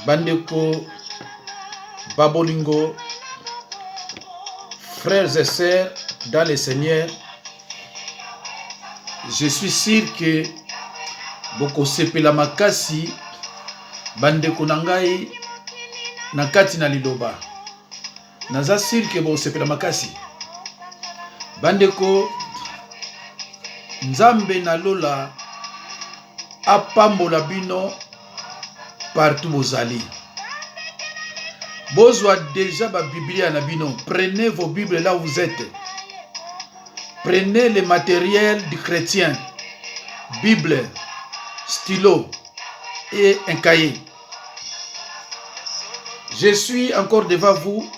Bandeko, Babolingo, frères et sœurs dans le Seigneur, je suis sûr que boko sepela makasi bandeko nangai nakati na liloba. Naza sûr que boko sepela makasi. Bandeko, Nzambe na lola apambola bino partout bozali. Bozwa déjà ba Biblia na bino. Prenez vos Bibles là où vous êtes. Prenez le matériel du chrétien. Bible, stylo et un cahier. Je suis encore devant vous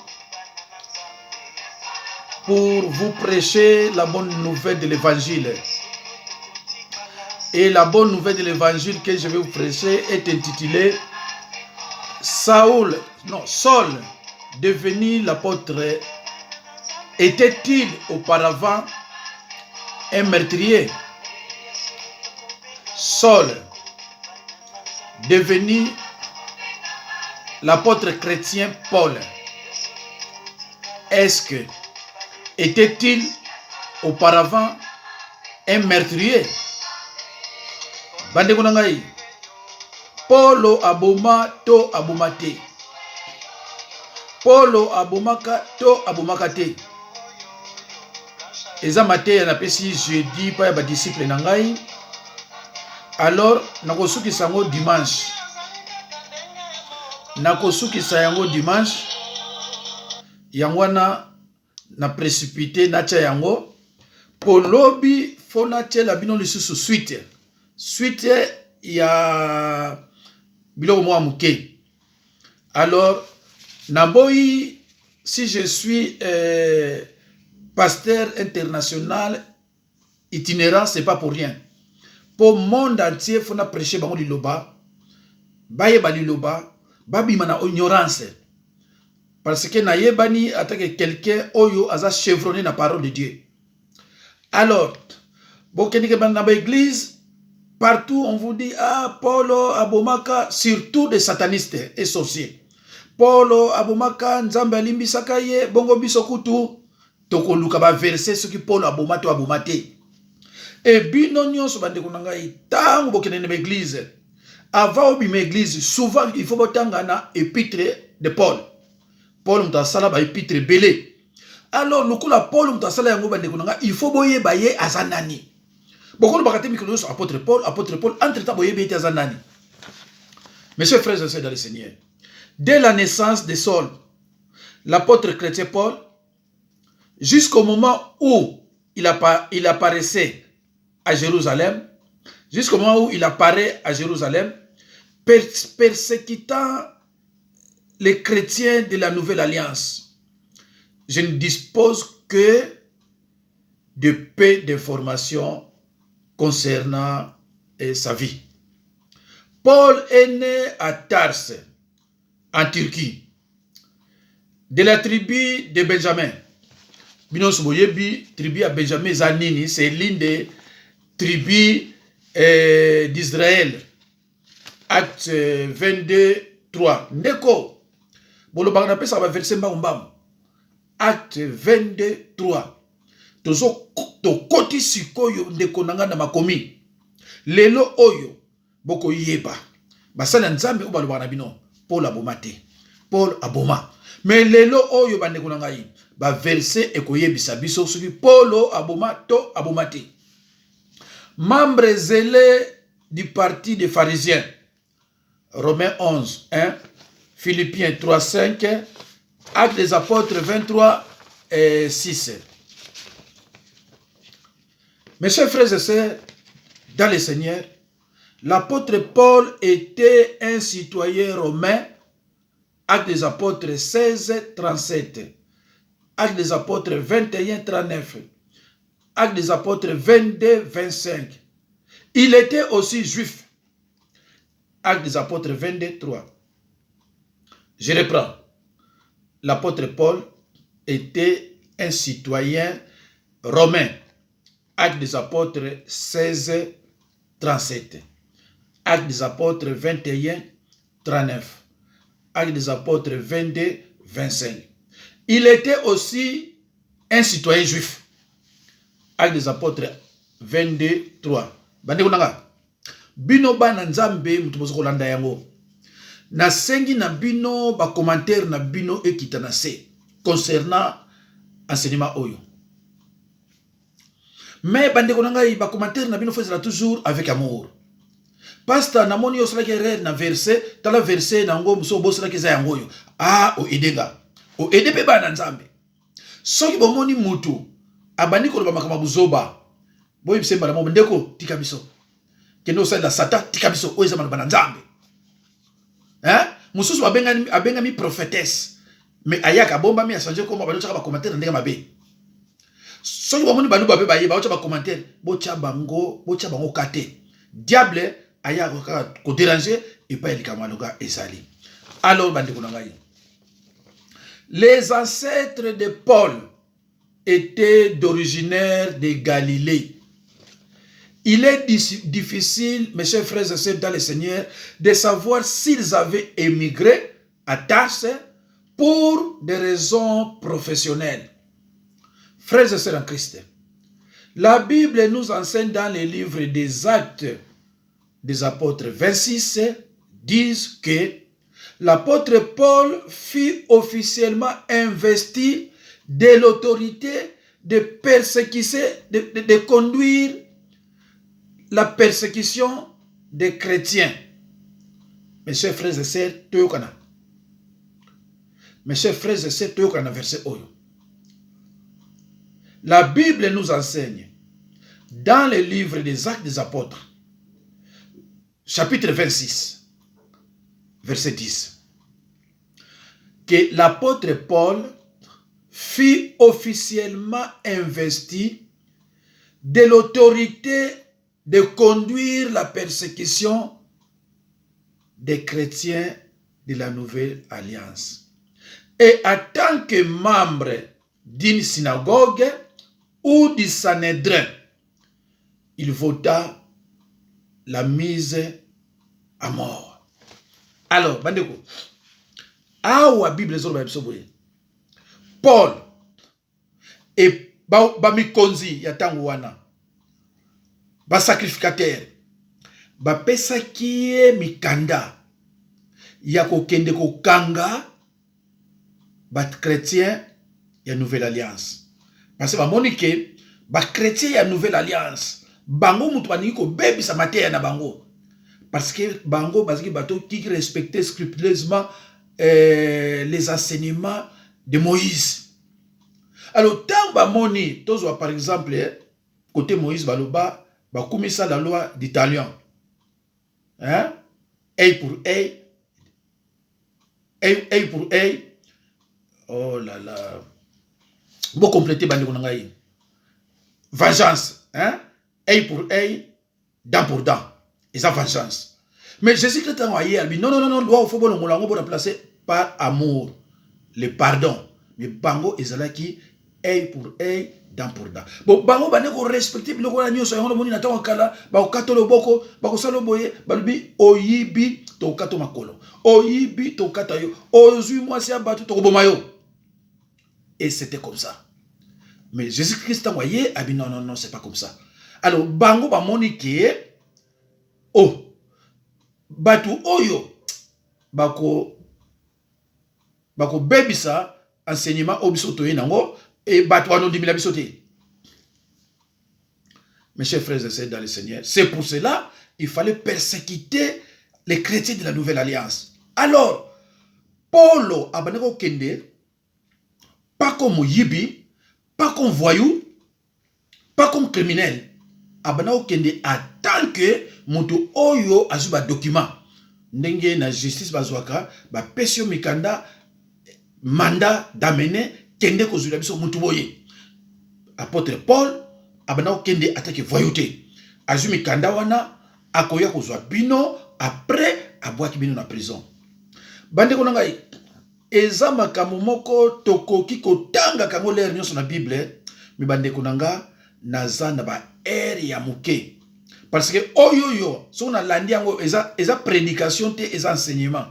pour vous prêcher la bonne nouvelle de l'évangile. Et la bonne nouvelle de l'évangile que je vais vous prêcher est intitulée Saul, devenu l'apôtre, était-il auparavant un meurtrier? Saul, devenu l'apôtre chrétien Paul, était-il auparavant un meurtrier? Bandeko nangai, Paulo aboma to abomate. Paulo abomaka to abomaka. Eza mate na pesi jeudi pa ba disciple nangai. Alors nakosuki sango dimanche. Yangwana na précipité na tia yango. Polobi fona tela bino lisusu suite ya biloko mwa muke. Alors naboyi, si je suis pasteur international itinérant, c'est pas pour rien. Pour le monde entier, il faut prêcher bango liloba, bayeba liloba, babima na ignorance. Parce que na yebani attaque quelqu'un oyo aza chevronné na parole de Dieu. Alors, bokenike bana ba église, partout on vous dit Paulo abomaka, surtout des satanistes et sorciers. Paulo abomaka nzambe alimbisaka ye bongo biso kutu tokoluka ba verset ce qui Paulo abomato abomate. Et bino nyonso bandeko nangai tango bokene na église. Avant obima église, souvent il faut botanga na épître de Paul. Paul mutasala ba épître belé. Alors lokola Paul mutasala yango bandeko nangai, il faut boye baye azanani. Beaucoup de bakate mikolo sur apôtre Paul, entre temps boye bete azanani. Messieurs frères et sœurs dans le Seigneur, dès la naissance de Saul, l'apôtre chrétien Paul, jusqu'au moment où il apparaissait à Jérusalem, persécutant les chrétiens de la Nouvelle Alliance, je ne dispose que de peu d'informations concernant sa vie. Paul est né à Tarse, en Turquie, de la tribu de Benjamin. Binos Boyebi, tribu à Benjamin Zanini, c'est l'une des tribus d'Israël. Acte 22, 3. Neko, bolo bagana pesa ba verset mbam. Acte 22, 3. Tozo to koti sikoyo ndeko nanga na makomi. Lelo oyo boko yeba. Basala nzambe ubalo bagana bino. Paul abomate. Paul aboma. Mais lelo oyo bandeko nanga yi. Ba verset ekoyebisa biso soki Paulo aboma to abomate. Membre zélé du parti des pharisiens. Romains 11, 1. Philippiens 3, 5. Actes des apôtres 23 et 6. Mes chers frères et sœurs, dans le Seigneur, l'apôtre Paul était un citoyen romain. Actes des apôtres 16, 37. Actes des apôtres 21, 39. Actes des apôtres 22, 25. Il était aussi juif. Actes des apôtres 22, 3. Je reprends. L'apôtre Paul était un citoyen romain. Actes des apôtres 16, 37. Actes des apôtres 21, 39. Actes des Apôtres 22, 25. Il était aussi un citoyen juif. Actes des Apôtres 22, 3. Bandeko nanga. Bino bana nzambe mutumozo kolanda yango. Na sengi na bino ba commentaire na bino ekita na se concernant enseignement oyo. Mais bandeko nanga ba commentaire na bino faisera toujours avec amour. Pasteur na moni yo sala ke na verset, tala verset na ngo muso bo sala ke za yango yo. Ah o edenga. O ede pe bana nzambe. Soki bo moni mutu abandi ko ba makama buzoba. Boyi bisemba na mo ndeko tika biso. Kendo sa la sata tika biso o ezama bana nzambe. Hein? Mususu abengami prophétesse. Mais ayaka bomba mi a changé comme ba chaka ba commentaire ndenge mabe. Soki bo moni banu ba be ba ye ba cha ba commentaire, bo cha bango kate. Diable ayaka ko déranger et pas elikamaloga ezali. Alors bandeko na ngai. Les ancêtres de Paul étaient d'originaire de Galilée. Il est difficile, mes chers frères et sœurs dans le Seigneur, de savoir s'ils avaient émigré à Tarse pour des raisons professionnelles. Frères et sœurs en Christ, la Bible nous enseigne dans les livres des Actes des Apôtres 26, disent que l'apôtre Paul fut officiellement investi de l'autorité de persécuter, de conduire la persécution des chrétiens. Mes chers frères et sœurs, Toyokana. Mes chers frères et sœurs, Toyokana, verset Oyo. La Bible nous enseigne, dans le livre des Actes des Apôtres, chapitre 26, verset 10, que l'apôtre Paul fut officiellement investi de l'autorité de conduire la persécution des chrétiens de la Nouvelle Alliance. Et en tant que membre d'une synagogue ou du Sanhédrin, il vota la mise à mort. Alors, bandeko, awa Bible zoro ba bisoboye. Paul et ba mikonzi ya tango wana. Ba sacrificateur. Ba pesa kie mikanda. Ya kokende kokanga ba chrétien ya Nouvelle Alliance. Parce que ba monike ba chrétien ya Nouvelle Alliance. Bango mutu baniki ko bebisa mateya na bango. Parce que bango baziki bato qui respectait scrupuleusement les enseignements de Moïse. Alors tant ba moni tozwa par exemple côté Moïse baloba ba kumisa la loi d'italien. Hein? Œil pour œil. Œil pour œil. Oh là là. Bon compléter bandeko nangai. Vengeance, hein? Œil pour œil, dent pour dent. Et ça vengeance. Mais Jésus-Christ a dit non, loi au faut bon remplacer par amour, le pardon. Mais bango ezalaki œil pour œil, dent pour dent. Bon bango bane ko respecter biloko na nyoso yango moni na tango kala ba ko katolo boko ba ko salo boye balubi oyibi to kato makolo. Oyibi to katayo. Ozui mwasi abatu to boma yo. Et c'était comme ça. Mais Jésus-Christ a dit non, c'est pas comme ça. Alors, bango ba monike, oh, batu oyo, bako bebisa, enseignement obisoto yenango, et batu anon dimila bisote. Mes chers frères et sœurs dans le Seigneur, c'est pour cela, il fallait persécuter les chrétiens de la Nouvelle Alliance. Alors, Paulo abaneko kende, pas comme yibi, pas comme voyou, pas comme criminel. Abanao kende en tant que mutu oyo azuba document. Ndenge na justice bazwaka ba pesio mikanda mandat d'amener kende ko zula biso mutu boye. Apôtre Paul abanao kende attaque voyouté. Azumi kanda wana akoya ko zwa bino après abwaki bino na prison. Bande ko ngai eza makambo moko tokoki kotanga kango lere nyonso na Bible mi bande ko nanga naza na ba ere ya muke. Parce que oyoyo so na landi yango eza prédication te eza enseignement.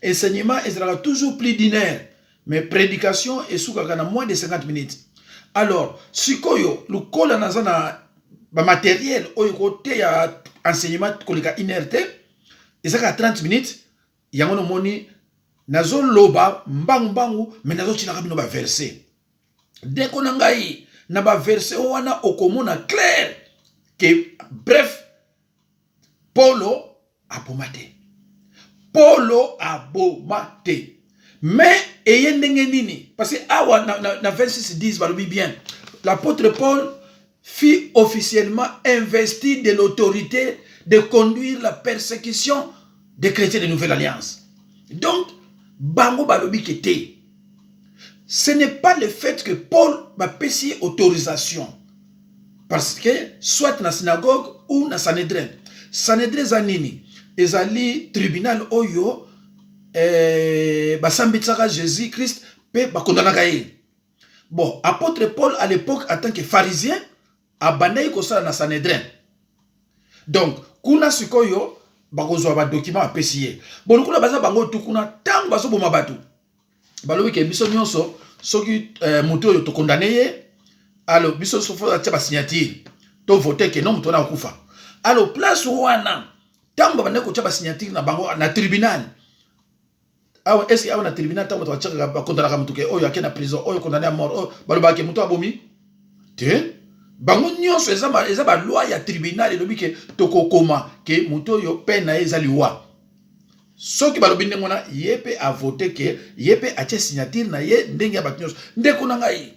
enseignement sera toujours plus d'une heure. Mais prédication est sous moins de 50 minutes. Alors, si koyo, le col na matériel, au côté ya enseignement kolika inerte, et ça 30 minutes, il y a un moni, nazo loba, mbangu, mais nazo chilaka bino ba verset. Dès qu'on a na ba verset, on a au commun clair, que bref, Paulo a bomate. Paulo a bomate. Mais, ayez nini, parce que awa na 26 10 balobi bien, l'apôtre Paul fut officiellement investi de l'autorité de conduire la persécution des chrétiens de Nouvelle Alliance. Donc, bango balobi kete. Ce n'est pas le fait que Paul m'a payé autorisation. Parce que, soit na synagogue ou na Sanhedrin. Sanhedrin zanini, ezali tribunal oyo, basambitsaka Jésus-Christ pe bakondanaka ye. Bon, apôtre Paul à l'époque en tant que pharisien abandai kosala na Sanhedrin. Donc, kuna sikoyo bakozwa ba document apesi ye. Bon, kuna baza bango tukuna tango bazo boma batu. Balobi ke biso nyonso soki mutu oyo to condamné ye, alors biso sofo atia ba signature to voter ke non mutu na kufa. Alors place wana tango bande ko tia ba signature na bango na tribunal. Ah, est-ce qu'il y a un tribunal qui a condamné mutuke oyo akena prison oyo condamné à mort baloba ke mutu abomi te bango nyonso eza ba loi ya tribunal elobi ke tokokoma ke mutu oyo peine na eza liwa soki balobi ndenge wana ye pe a voter ke ye pe atie signature na ye ndenge ya bato nyonso ndeko na ngai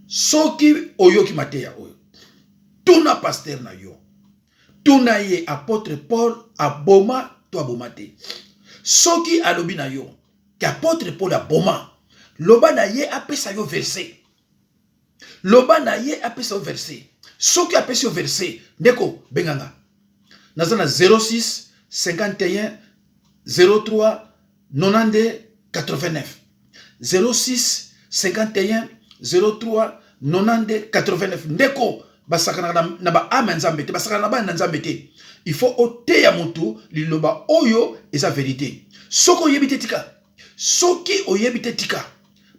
soki oyoki mateya oyo tuna pasteur na yo tuna ye apôtre Paul aboma to aboma te. Soki alobi na yo, ki apôtre Paul aboma, loba na ye apesa yo verset. Loba na ye apesa yo verset. Soki apesa yo verset, ndeko benganga. Nazana 06 51 03 92 89. 06 51 03 92 89. Ndeko basakana na ba ame nzambe te, basakana na ba nzambe te. Il faut ôter ya mutu liloba oyo eza vérité. Soko yebite tika. Soki oyebite tika.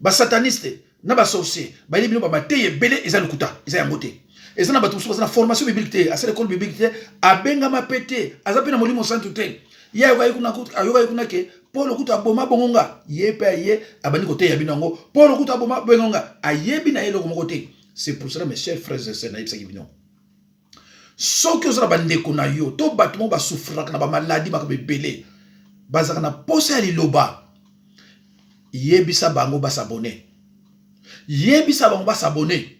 Ba sataniste na ba sorcier, ba yebino ba mateye belé eza lukuta, eza ya moté. Eza na ba tusu na formation biblique te, asa l'école biblique te, abenga mapete, aza pe na molimo santu te. Ya yoka kuna kuta, ayoka kuna ke Paul kuta boma bongonga, yepe ye abani kote ya binango. Paul kuta boma bongonga, ayebi na yelo ko côté. C'est pour cela mes chers frères et sœurs, na yebisa kibino. Soki ozala bandeko na yo to bato mo basouffraka na ba maladie makabe belé bazaka na posa ya liloba yebisa bango basabone yebisa bango basabone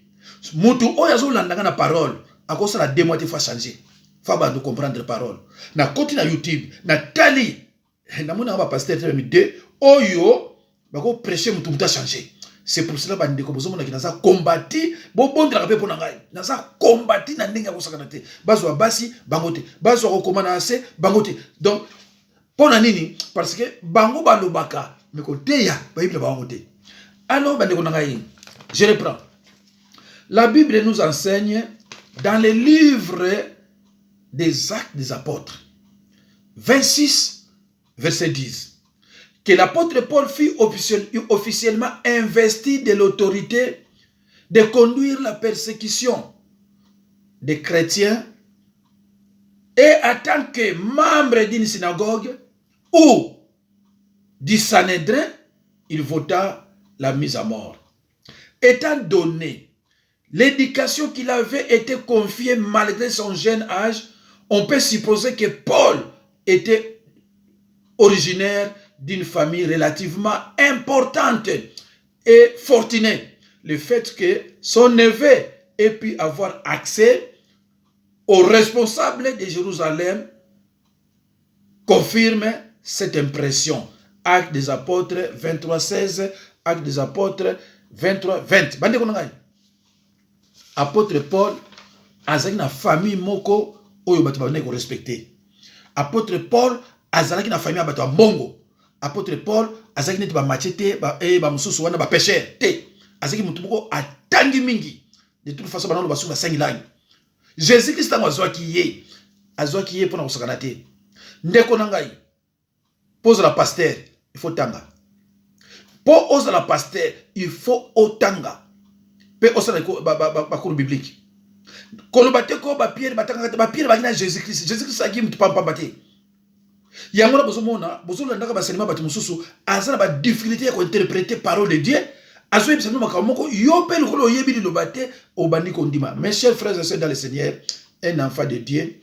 mutu oyo azolandanga na parole akosala 2 mois te fois changer fa bando comprendre parole na koti na YouTube na tali na mona ba pasteur te mi de oyo bako prêcher mutu muta changer. C'est pour cela que nous avons combattu, nous combattu na ndenge ya kosakana te. Bazwa basi bangote, bazwa rekomana ase bangote. Donc pour nini parce que bango balobaka mais côté ya ba bible bangote. Alors bandeko ngai, je reprends. La Bible nous enseigne dans le livre des Actes des Apôtres 26 verset 10 que l'apôtre Paul fut officiellement investi de l'autorité de conduire la persécution des chrétiens et en tant que membre d'une synagogue ou du Sanhédrin, il vota la mise à mort. Étant donné l'éducation qu'il avait été confiée malgré son jeune âge, on peut supposer que Paul était originaire d'une famille relativement importante et fortunée. Le fait que son neveu ait pu avoir accès aux responsables de Jérusalem confirme cette impression. Actes des Apôtres 23, 16, Actes des Apôtres 23, 20. Apôtre Paul azalaki na famille moko oyo bato babandaki respecter. Apôtre Paul azalaki na famille bato mbongo. Apôtre Paul azalaki neti ba machete ba mususu wana ba pêcheur te. Azalaki mutu moko atangi mingi. De toute façon banano basu ba sangilangi. Jésus Christ azwaki ye pona kosakana te. Ndeko na ngai. pose la pasteur, il faut tanga. Pour la pasteur, il faut otanga. Pe osa la cour biblique. Kolobate ko ba Pierre batanga ba Pierre bagina Jésus-Christ. Jésus-Christ agim pamba bate. Yangona bozomona, bozolanda ba selima bati mususu, azana ba difficulté à interpréter parole de Dieu. Azoye bisano makamoko yo pe lokolo yebi lobate obandi kondima. Mes chers frères et sœurs dans le Seigneur, un enfant de Dieu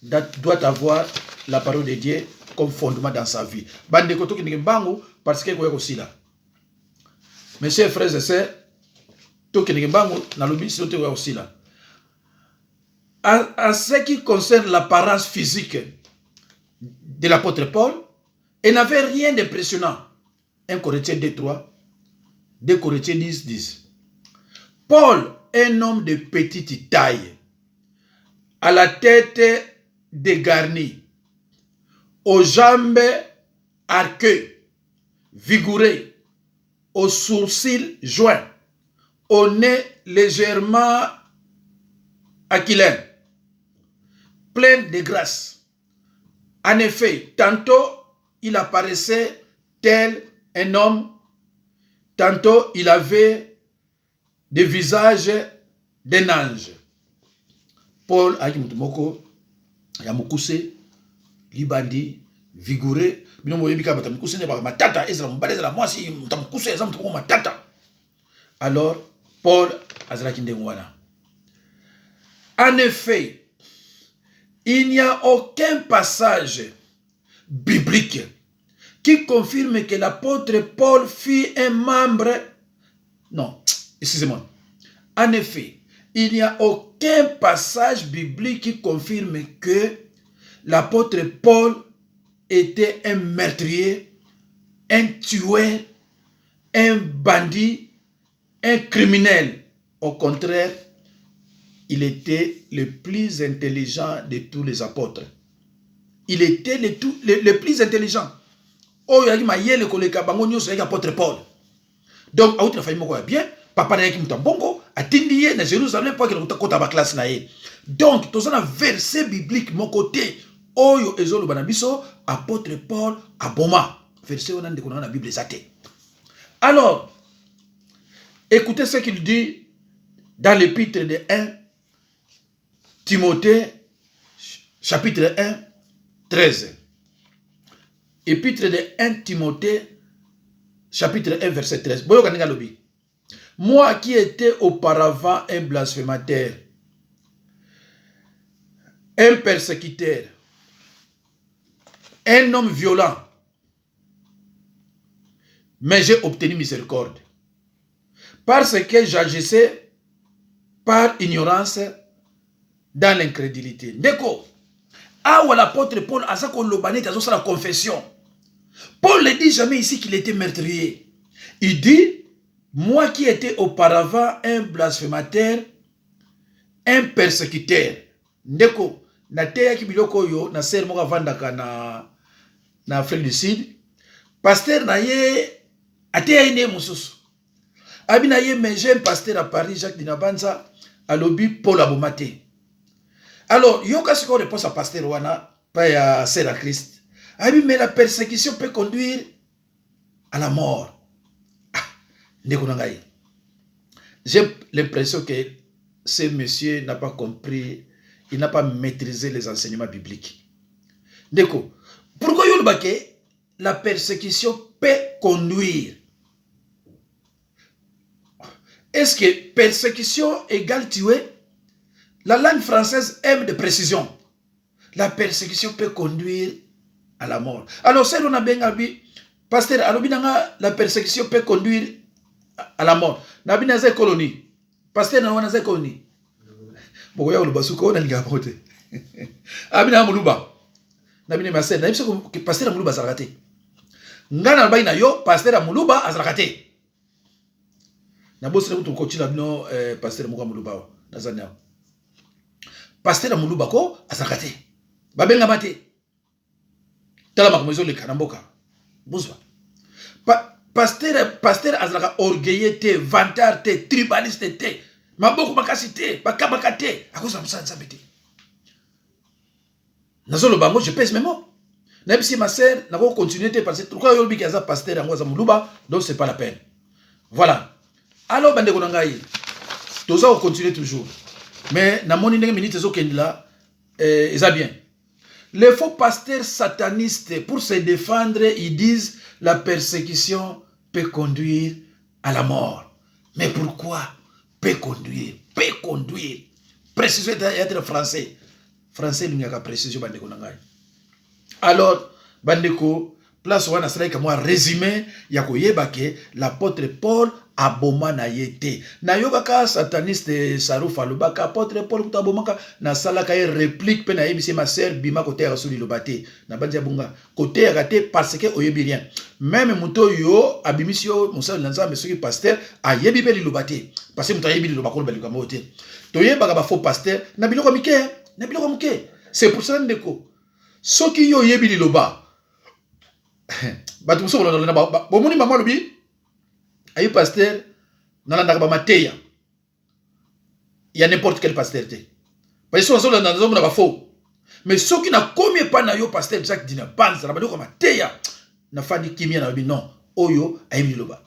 doit avoir la parole de Dieu comme fondement dans sa vie. Bande koto ki ngembango parce que ko sila. Mes chers frères et sœurs, to ki ngembango na lobi so te ko sila. En ce qui concerne l'apparence physique de l'apôtre Paul, il n'avait rien d'impressionnant. 1 Corinthiens 2:3, 2 Corinthiens 10:10. Paul, un homme de petite taille, à la tête dégarnie, aux jambes arquées, vigoureux, aux sourcils joints, au nez légèrement aquilin, plein de grâce. En effet, tantôt il apparaissait tel un homme, tantôt il avait des visages d'un ange. Paul a dit Moko, Yamukuse, Libandi, vigoureux, alors Paul a. En effet, il n'y a aucun passage biblique qui confirme que l'apôtre Paul fut un membre. Non, excusez-moi. En effet, il n'y a aucun passage biblique qui confirme que l'apôtre Paul était un meurtrier, un tueur, un bandit, un criminel. Au contraire, il était le plus intelligent de tous les apôtres. Il était le plus intelligent. Oh, il y a le collègue apôtre Paul. Donc, il a fait bien. Papa n'a pas bongo. A tindié na Jérusalem pour qu'il ait une classe naïe. Donc, tout ça, un verset biblique, mon côté. Oh, ezolo banabiso, apôtre Paul, aboma. Verset on a dans la Bible exacte. Alors, écoutez ce qu'il dit dans l'épître de 1 Timothée, chapitre 1, 13. Épître de 1 Timothée, chapitre 1, verset 13. Moi qui étais auparavant un blasphémateur, un persécuteur, un homme violent, mais j'ai obtenu miséricorde, parce que j'agissais par ignorance dans l'incrédulité. Déco, ah où l'apôtre Paul a ça qu'on l'obané dans la confession. Paul ne dit jamais ici qu'il était meurtrier. Il dit, moi qui étais auparavant un blasphémateur, un persécuteur. Déco, na teya ki biloko yo na ser moka vandaka na Afrique du Sud. Pasteur na ye ateya ine mususu. Abi na ye mais j'ai un pasteur à Paris, Jacques Dinabanza, à lobby Paul Abomate. Alors, yo kasi ko réponse à pasteur wana, pas à Sœur à Christ. Abi mais la persécution peut conduire à la mort. J'ai l'impression que ce monsieur n'a pas compris, il n'a pas maîtrisé les enseignements bibliques. Déco, pourquoi la persécution peut conduire? Est-ce que persécution égale tuer? La langue française aime de précision. La persécution peut conduire à la mort. Alors, si on a bien dit, pasteur, la persécution peut conduire à la mort. Nabi na zé colonie. Pasteur na wana zé colonie. Bokoya olubasuko na ligapote. Abi na muluba. Nabi ne master, na biso que pasteur na muluba zarakate. Ngana bayi na yo, pasteur na muluba azarakate. Na bosi na mutu kochila bino pasteur muka muluba na zanya. Pasteur na muluba ko azarakate. Babenga mate. Tala makomezo le kanamboka. Bozwa. Pasteur azalaka orgueilleux te, vantard te, tribaliste te, maboko makasi te, bakabaka te, à cause de ça, ça bête. Nazolo bango, je pèse mes mots. Même si ma sœur n'a pas continué, parce que pourquoi il y a un pasteur en Moulouba, donc c'est pas la peine. Voilà. Alors, bande konangai, tout ça on continue toujours. Mais dans mon minute là, ça bien. Les faux pasteurs satanistes, pour se défendre, ils disent la persécution peut conduire à la mort. Mais pourquoi peut conduire? Peut conduire. Précision être français. Français, il n'y a qu'à précision, bande konangai. Alors, bandeko, place wana sala kama résumé ya koyeba ke l'apôtre Paul aboma na yete. Na yobaka sataniste Sarufa lobaka apôtre Paul kutabomaka na sala ka réplique pe na yebisi ma sœur bima côté ya suli lobate. Na bandia bunga côté ya kate parce que oyebi rien. Même muto yo abimisio musa lanza mesuki pasteur ayebi pe lobate parce que muto ayebi lobako balika mote. Toyeba ba faux pasteur na biloko mike, na biloko mike. C'est pour ça ndeko. Soki yo yebi liloba batu muso na ba bomoni mama lobi ayi pasteur nalanda ba mateya ya n'importe quel pasteur te parce que so na nzomo na ba faux mais soki na komi pa na yo pasteur Jacques Dina panza na ba ko mateya na fandi kimia na bi non oyo ayi liloba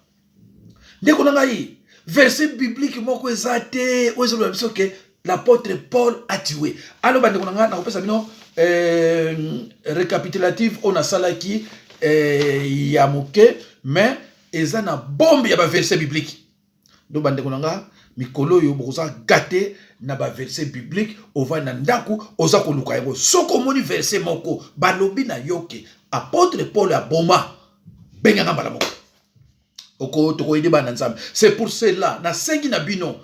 ndeko na ngai verset biblique moko ezate ozo lo biso ke l'apôtre Paul a tué alors bande ko na kopesa bino récapitulative on a salaki ya moke mais eza na bombe ya ba verset biblique do bande konanga mikolo yo boza gâté na ba verset biblique ova na ndaku oza ko luka yango soko moni verset moko balobi na yoke apôtre Paul a boma benga ngamba moko oko toko ide bana nzambe c'est pour cela na sengi na bino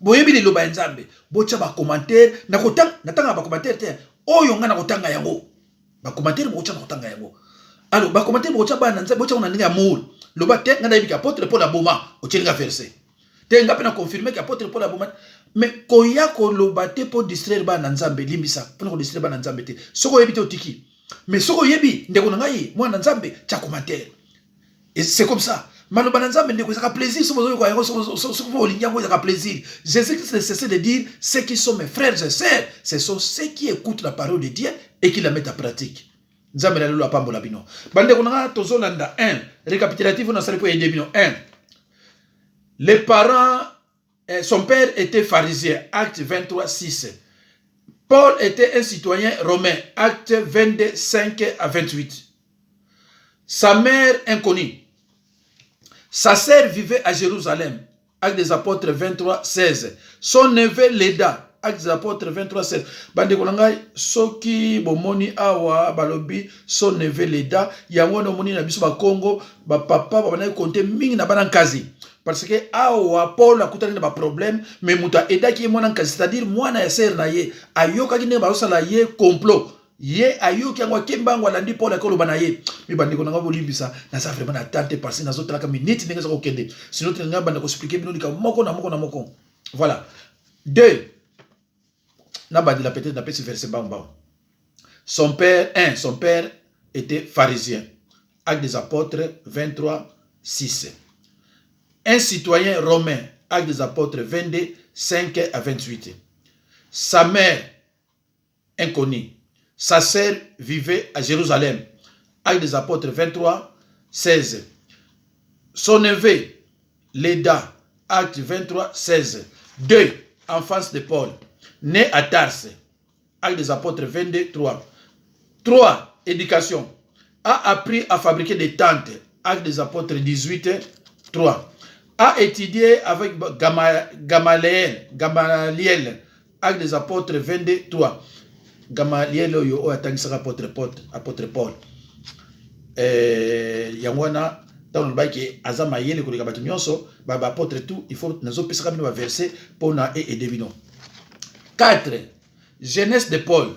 boyebi le loba nzambe bocha ba commentaire na kotanga natanga ba commentaire te oyo nga na kotanga yango ba commentaire bocha na kotanga yango alors ba commentaire bocha ba nzambe bocha na ndinga mour loba te nga na yebi ka apôtre Paul aboma ochelinga verset te nga pena confirmer ka apôtre Paul aboma mais koya ko loba te pour distraire ba nzambe limbisa pour ko distraire ba nzambe te soko yebi te otiki mais soko yebi ndeko na ngai mwana nzambe cha commentaire et c'est comme ça. Maloba nzambe ndeko ezaka plaisir so bozo ko yango so olinyango ezaka plaisir. Jésus-Christ ne cesse de dire ceux qui sont mes frères et sœurs, ce sont ceux qui écoutent la parole de Dieu et qui la mettent en pratique. Nzambe la lelo apambola bino. Bande konanga tozolanda 1 récapitulatif on a salé pour aider bino 1. Les parents son père était pharisien, acte 23:6. Paul était un citoyen romain, acte 22:5-28. Sa mère inconnue. Sa sœur vivait à Jérusalem, acte des apôtres 23:16. Son neveu Leda, acte des apôtres 23:16. Bande kolanga soki bomoni awa balobi son neveu Leda, yango no moni na biso ba Congo, ba papa ba bana konte mingi na bana kazi. Parce que awa Paul a kutani na ba problème, mais muta edaki mwana kazi, c'est-à-dire mwana ya sœur na ye, ayoka kine ba osala ye complot. Ye ayoki yango kembango alandi Paul akolo banaye mi bandeko nanga bolimbisa na ça vraiment attente parce que nazo talaka minute ndenge za kokende sinon tanga banda ko expliquer bino dika moko na moko voilà 2 na bandila peut-être na petit verset bamba son père était pharisien acte des apôtres 23:6 un citoyen romain acte des apôtres 22:5-28 sa mère inconnue. Sa sœur vivait à Jérusalem. Acte des apôtres 23:16. Son neveu, Leda, acte 23:16. 2. Enfance de Paul, né à Tarse. Acte des apôtres 22:3. 3. Éducation. A appris à fabriquer des tentes. Acte des apôtres 18:3. A étudié avec Gamaliel. Acte des apôtres 22:3. Gamaliel yo atangisaka apôtre Paul yangwana dans le bac azama yele ko likabatu nyonso ba apôtre tout il faut nazo pesaka bino ba verset pona et devino 4 jeunesse de Paul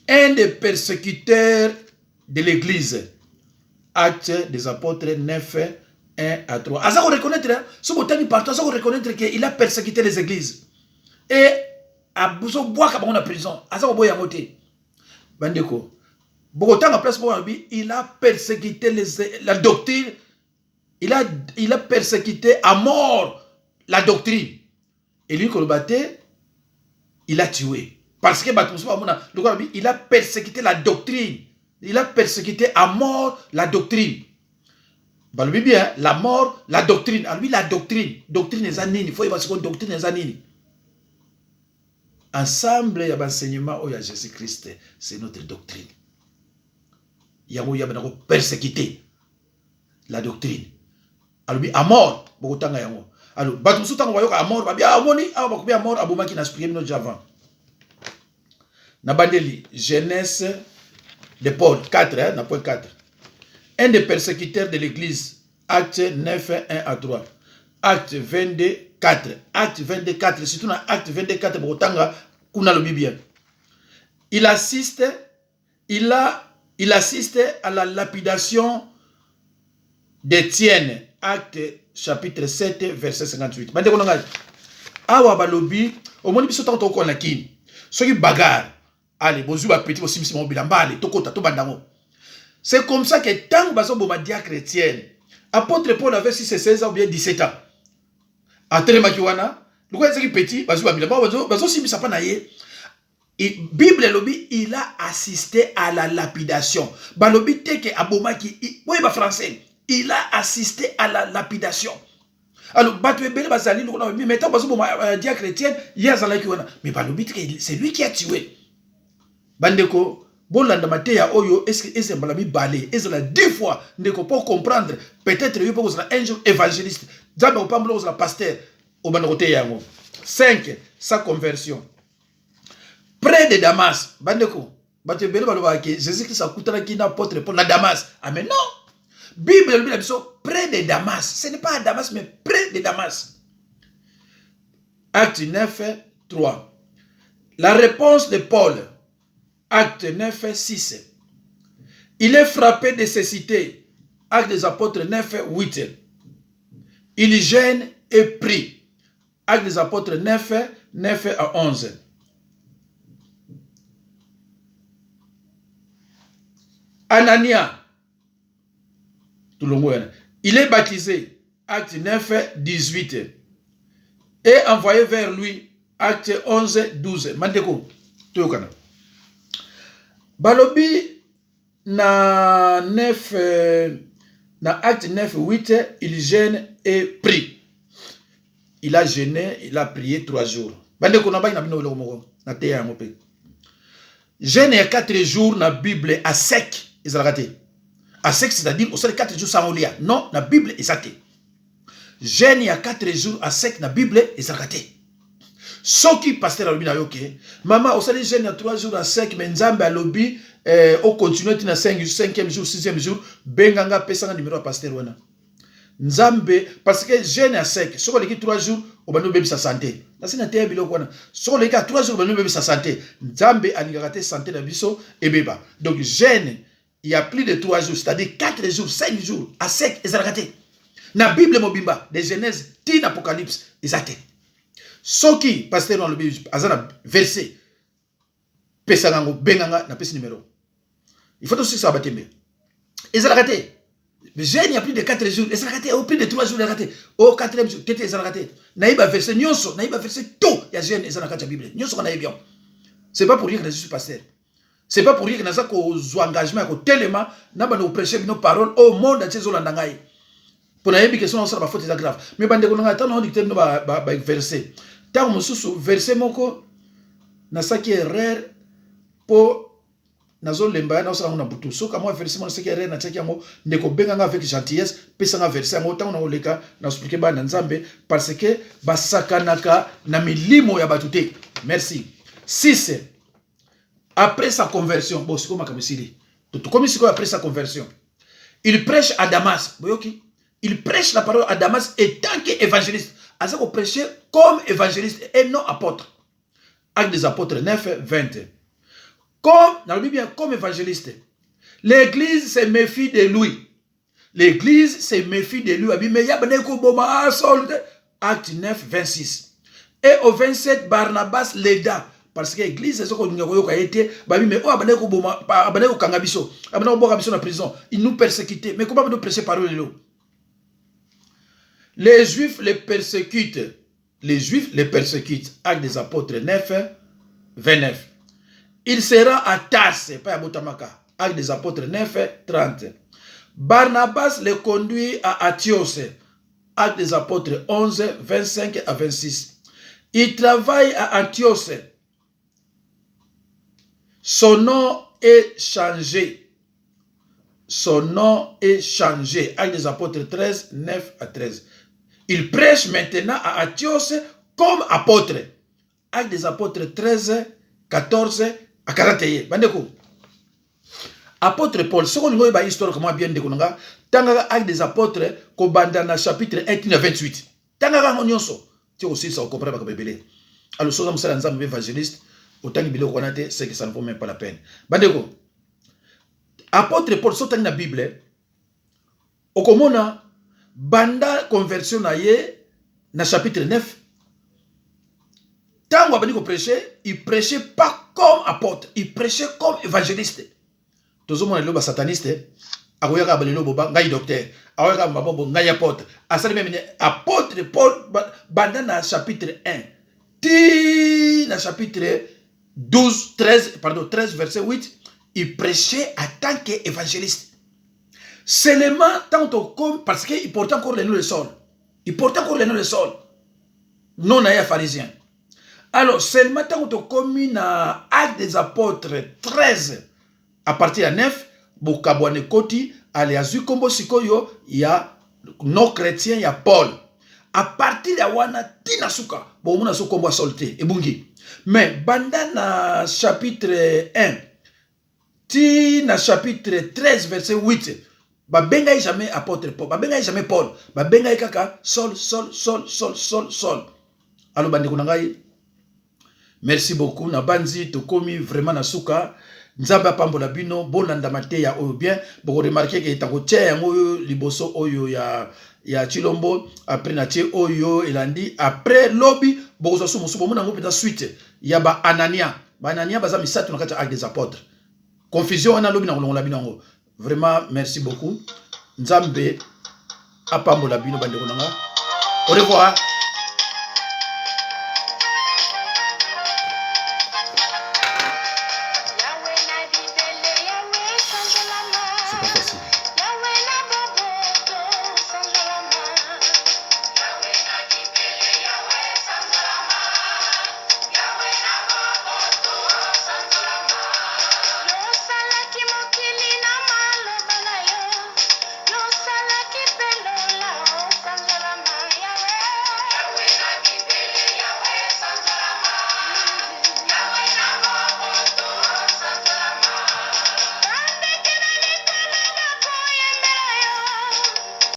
un des persécuteurs de l'église acte des apôtres 9:1-3 azako reconnaître ce botani partout azako reconnaître qu'il a persécuté les églises et a besoin boire comme on a prison azako boya moté bandeko bokotanga place pour lui il a persécuté la doctrine il a persécuté à mort la doctrine et lui qu'on le battait il a tué Parce que il a persécuté la doctrine. Il a persécuté à mort la doctrine. Balobi bien, la mort, la doctrine. À lui, la doctrine. Doctrine est anine. Il faut y avoir une doctrine est anine. Ensemble, il y a l'enseignement où il y a Jésus-Christ. C'est notre doctrine. Il y a persécuté la doctrine. Alors, à mort, beaucoup de temps. Alors, Batumsu Tango à mort, à mort, à Boumaki n'a exprimé notre avant. Nabandeli, Genèse de Paul, 4, hein, point 4. Un des persécuteurs de l'église, acte 9, 1 à 3. Acte 22, 4. Acte 22, 4. Surtout dans acte 22, 4, Botanga, Kuna le bien. Il assiste à la lapidation d'Étienne. Acte chapitre 7, verset 58. Bande konanga. Awa balobi, au moni biso tanto ko na kini. Soki bagarre. Allez, bonjour à petit aussi mon bilambale, tokota to bandango. C'est comme ça que tant baso boma dia chrétienne. Apôtre Paul avait 16 ans ou bien 17 ans. Entre makiwana, le quoi c'est petit, baso bilamba baso simisa pa na ye. Et Bible lobby, il a assisté à la lapidation. Balobi teke abomaki, oui ba français. Il a assisté à la lapidation. Alors, mais tant que dia chrétienne, mais c'est lui qui a tué. Bandeko, bolanda mateya oyo, est-ce que balami balé, est-ce que 10 fois, ndeko pour comprendre, peut-être il faut un jour évangéliste, jamais pas un pasteur, au bandote yango. 5, sa conversion. Près de Damas, bandeko, Jésus-Christ a coûté qui n'apôtre pour la Damas. Ah mais non! Bible lui a dit près de Damas. Ce n'est pas à Damas, mais près de Damas. Acte 9, 3. La réponse de Paul. Acte 9, 6. Il est frappé de cécité. Acte des apôtres 9, 8. Il gêne et prie. Acte des apôtres 9, 9 à 11. Anania. Il est baptisé, acte 9, 18, et envoyé vers lui, acte 11, 12. Mandeko, Toyokana. Balobi, na acte 9, 8, il gêne et prie. Il a gêné, il a prié 3 jours. Bandeko, na gêne et 4 jours, na Bible à sec, ils ont raté. À sec, c'est-à-dire, au sein de 4 jours sans olia. Non, la Bible est raté. Jeûne il y a 4 jours à sec, la Bible est raté. Ce qui pasteur à l'objet, ok. Maman, au sein de jeûne il y a 3 jours à sec, mais Nzambe à l'objet, au continue, il y a 5e jour, 6e jour, Benganga, Pesanga, numéro à pasteur. Nzambe, parce que jeûne à sec, ce qu'on a dit 3 jours, on va nous bénir sa santé. Là, c'est un terme, ce qu'on a dit 3 jours, on va nous bénir sa santé. Nzambe a raté santé dans biso et beba. Donc, jeûne. Il y a plus de 3 jours, c'est-à-dire 4 jours, 5 jours, à sec, ils ont raté. La Bible Mobimba, de Genèse, tin Apocalypse, ils ont raté. Ce qui, pasteur dans le Bible, azana verset, pesangango, benganga, na pesi numéro. Il faut aussi ça batembe. Ils ont raté. Mais il y a plus de 4 jours, ils ont raté. Au plus de 3 jours, ils ont raté. Au 4e jour, ils ont raté. Naïba verset, nyonso, naïba verset, tout, il y a jeune, ils ont raté la Bible. Nyonso, on a bien. C'est pas pour rien que je suis pasteur. C'est pas pour dire que nous avons un engagement, tellement, nous avons prêché nos paroles au monde entier. Pour nous dire que ce n'est pas faute grave. Mais nous avons dit que nous avons versé. Tant que nous avons versé, nous avons dit erreur pour nous avons dit que nous avons dit que nous avons versé, nous avons dit que nous avons avec gentillesse, nous avons versé, nous avons expliqué parce que basakanaka na milimo ya batute. Merci. 6. Après sa conversion, bon, c'est comme après sa conversion, il prêche à Damas. Il prêche la parole à Damas et tant qu'évangéliste. Il a prêché comme évangéliste et non apôtre. Acte des apôtres 9, 20. Comme évangéliste. L'église se méfie de lui. L'église se méfie de lui. Acte 9, 26. Et au 27, Barnabas l'aida. Parce que l'église, c'est ce qu'on a été, ils nous persécutent. Mais comment nous prêcher par eux? Les Juifs les persécutent. Les Juifs les persécutent. Acte des apôtres 9, 29. Il sera à Tarse, pas à Botamaka. Actes des apôtres 9, 30. Barnabas le conduit à Antioche. Actes des apôtres 11, 25 à 26. Il travaille à Antioche. Son nom est changé. Son nom est changé. Actes des apôtres 13, 9 à 13. Il prêche maintenant à Antioche comme apôtre. Actes des apôtres 13, 14 à 41. Bandeko. Apôtre Paul, ce qu'on a histoire comment bien de konanga, tanga actes des apôtres ko bandana chapitre 1 à 28. Tanga ngonyonso. Tu aussi ça comprendre pas bébé. Alors so ça nzambe évangéliste, autant que bilo konate, c'est que ça ne vaut même pas la peine. Bandeko. Apôtre Paul so tanga na Bible, okomona banda conversion na ye na chapitre 9. Tango abandi ko prêcher, il prêchait pas comme apôtre, il prêchait comme évangéliste. Tous les gens satanistes, akoyaka balelo boba ngai docteur, akoyaka mabombo ngai apôtre. Asali même apôtre Paul banda na chapitre 1. Ti na chapitre 13 verset 8, il prêchait en tant qu'évangéliste. Seulement tant comme parce qu'il portait encore les noms de sol. Il portait encore les noms de sol. Non à pharisien. Alors seulement tant comme na acte des apôtres 13 à partir de 9, Bokabwane Koti, Aliazu Kombo Sikoyo, il y a nos chrétiens, il y a Paul. À partir de Wana, Tina Suka, Bomuna Sokombo Solte, et Bungi. Mais, Bandana chapitre 1, Tina chapitre 13, verset 8, Babenga jamais apôtre Paul, Babenga jamais Paul, Babenga kaka, sol. Alors, Bandekunangai, merci beaucoup, Nabanzi, Tokomi, vraiment Nasuka. Nzamba pambola bino bolanda mateya oyo bien boko remarquer que tako tia yango liboso oyo ya Chilombo après na tie oyo elandi après lobby boko so musubo mona ngo peta suite ya ba Anania baza misatu na kati acte des apôtres confusion wana lobby na kolongola binango vraiment merci beaucoup Nzambe apambola bino bandeko nanga au revoir.